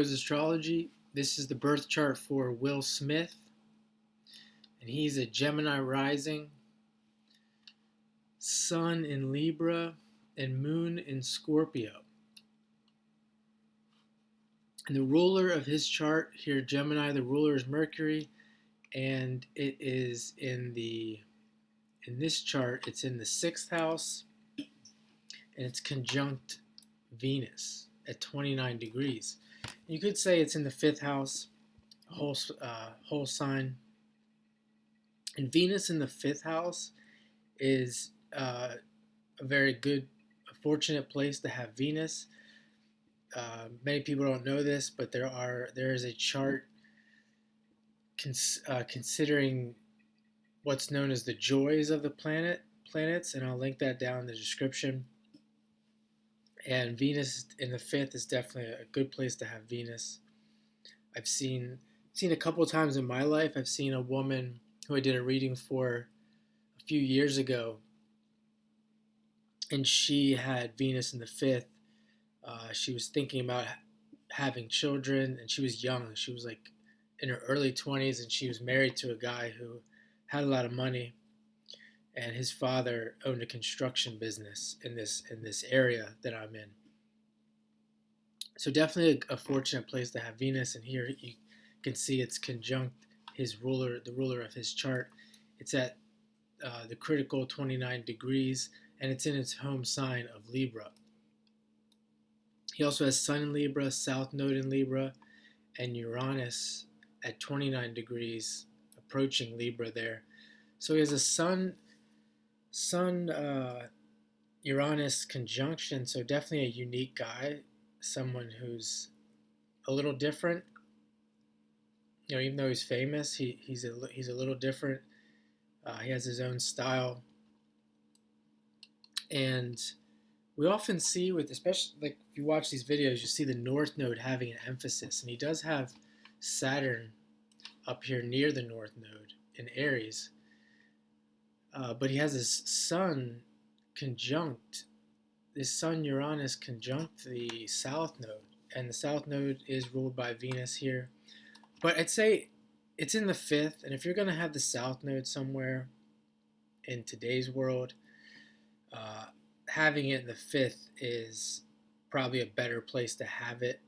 Astrology. This is the birth chart for Will Smith, and he's a Gemini rising, Sun in Libra, and Moon in Scorpio. And the ruler of his chart here, Gemini, the ruler is Mercury, and it is in this chart, it's in the sixth house, and it's conjunct Venus at 29 degrees. You could say it's in the fifth house, whole sign. And Venus in the fifth house is a very good, fortunate place to have Venus. Many people don't know this, but there is a chart considering what's known as the joys of the planets, and I'll link that down in the description. And Venus in the fifth is definitely a good place to have Venus. I've seen a couple of times in my life. I've seen a woman who I did a reading for a few years ago, and she had Venus in the fifth. She was thinking about having children, and she was young. She was like in her early 20s, and she was married to a guy who had a lot of money, and his father owned a construction business in this area that I'm in. So definitely a fortunate place to have Venus. And here you can see it's conjunct his ruler, the ruler of his chart. It's at the critical 29 degrees, and it's in its home sign of Libra. He also has Sun in Libra, South Node in Libra, and Uranus at 29 degrees, approaching Libra there. So he has a Sun Uranus conjunction, so definitely a unique guy, someone who's a little different. You know, even though he's famous, he's a little different. He has his own style, and we often see especially like if you watch these videos, you see the North Node having an emphasis, and he does have Saturn up here near the North Node in Aries. But he has this Sun Uranus conjunct the South Node, and the South Node is ruled by Venus here. But I'd say it's in the fifth, and if you're going to have the South Node somewhere in today's world, having it in the fifth is probably a better place to have it.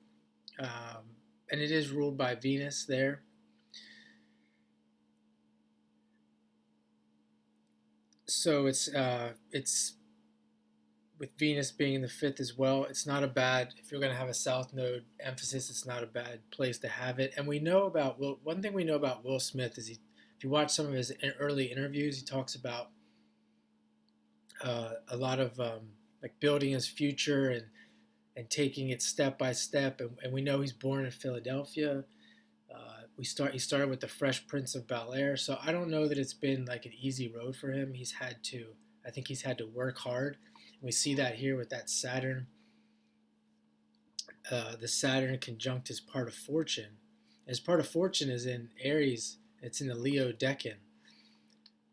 And it is ruled by Venus there. So it's with Venus being in the fifth as well. It's not a bad, if you're going to have a South Node emphasis, it's not a bad place to have it. And we know about one thing we know about Will Smith is if you watch some of his early interviews, he talks about a lot of like building his future and taking it step by step. And we know he's born in Philadelphia. He started with the Fresh Prince of Bel-Air, so I don't know that it's been like an easy road for him. I think he's had to work hard. We see that here with that Saturn. The Saturn conjunct his part of fortune. His part of fortune is in Aries. It's in the Leo decan.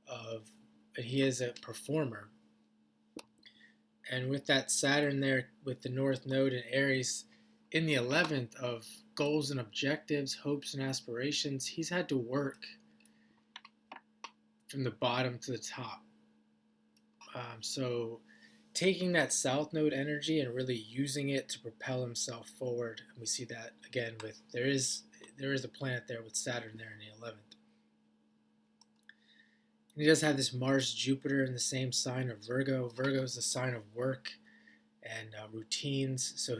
And he is a performer. And with that Saturn there, with the North Node in Aries, in the 11th of goals and objectives, hopes and aspirations, he's had to work from the bottom to the top. So taking that South Node energy and really using it to propel himself forward. And we see that again with there is a planet there with Saturn there in the 11th. And he does have this Mars Jupiter in the same sign of Virgo. Virgo is the sign of work and routines. So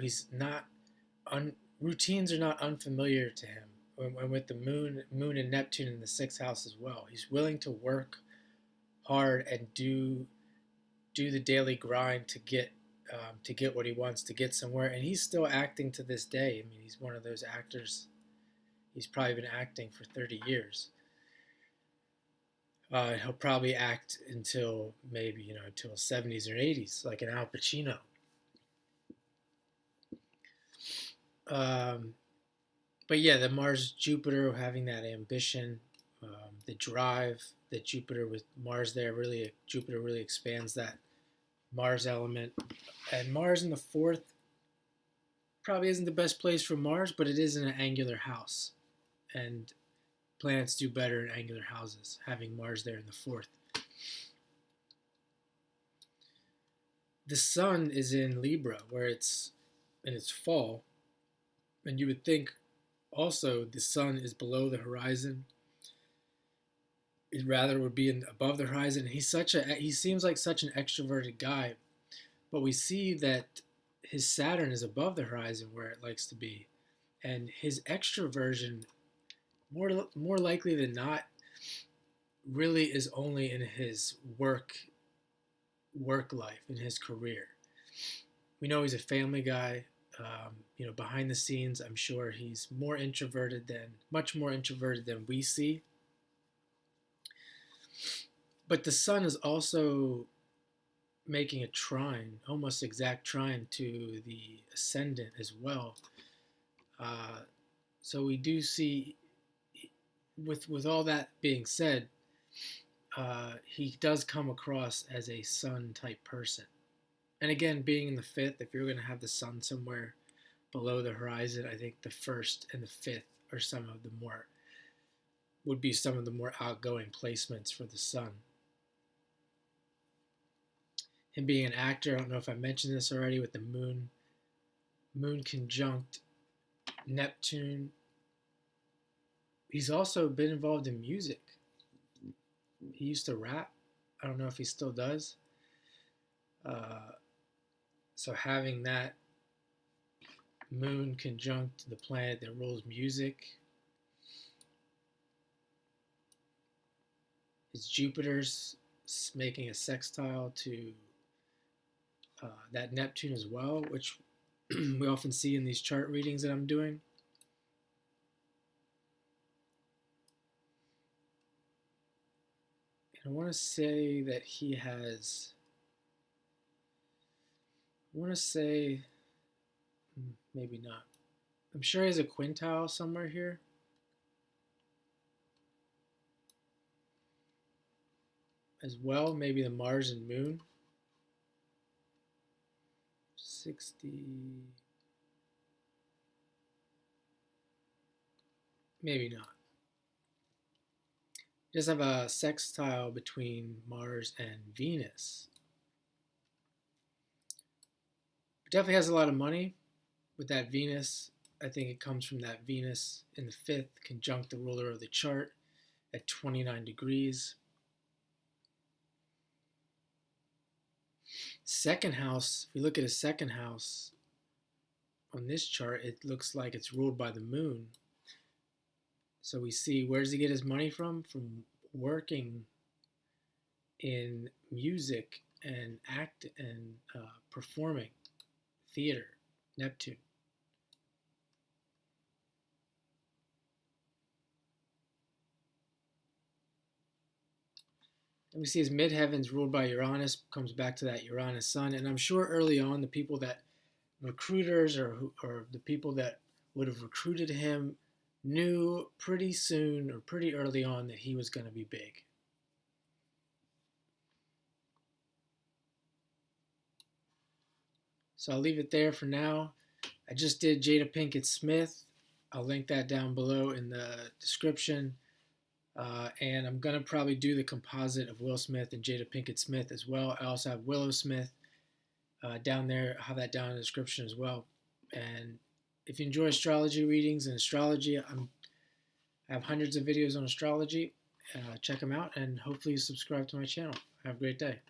routines are not unfamiliar to him. And with the moon and Neptune in the sixth house as well, he's willing to work hard and do the daily grind to get what he wants, to get somewhere. And he's still acting to this day. I mean, he's one of those actors. He's probably been acting for 30 years. He'll probably act until maybe until 70s or 80s, like an Al Pacino. But yeah, the Mars Jupiter having that ambition, the drive that Jupiter with Mars there Jupiter really expands that Mars element. And Mars in the fourth probably isn't the best place for Mars, but it is in an angular house. And planets do better in angular houses, having Mars there in the fourth. The sun is in Libra, where it's in its fall, and you would think also the sun is below the horizon. It rather would be above the horizon. He seems like such an extroverted guy, but we see that his Saturn is above the horizon where it likes to be, and his extroversion, more likely than not, really is only in his work life, in his career. We know he's a family guy. Behind the scenes, I'm sure he's much more introverted than we see. But the sun is also making a trine, almost exact trine to the ascendant as well. So we do see, with all that being said, he does come across as a sun type person. And again, being in the fifth, if you're going to have the sun somewhere below the horizon, I think the first and the fifth are would be some of the more outgoing placements for the sun. Him being an actor, I don't know if I mentioned this already, with the moon conjunct Neptune. He's also been involved in music. He used to rap. I don't know if he still does. So having that moon conjunct the planet that rules music. His Jupiter's making a sextile to that Neptune as well, which we often see in these chart readings that I'm doing. And I want to say that he has, maybe not. I'm sure he has a quintile somewhere here. As well, maybe the Mars and Moon. 60. Maybe not. Just have a sextile between Mars and Venus. Definitely has a lot of money with that Venus. I think it comes from that Venus in the fifth conjunct the ruler of the chart at 29 degrees. Second house, if you look at his second house on this chart, it looks like it's ruled by the moon. So we see, where does he get his money from? From working in music and performing, theater, Neptune. And we see his midheavens ruled by Uranus, comes back to that Uranus sun. And I'm sure early on, the people that recruiters or the people that would have recruited him knew pretty soon or pretty early on that he was going to be big. So I'll leave it there for now. I just did Jada Pinkett Smith. I'll link that down below in the description. And I'm going to probably do the composite of Will Smith and Jada Pinkett Smith as well. I also have Willow Smith down there. I'll have that down in the description as well. And if you enjoy astrology readings and astrology, I have hundreds of videos on astrology. Check them out, and hopefully you subscribe to my channel. Have a great day.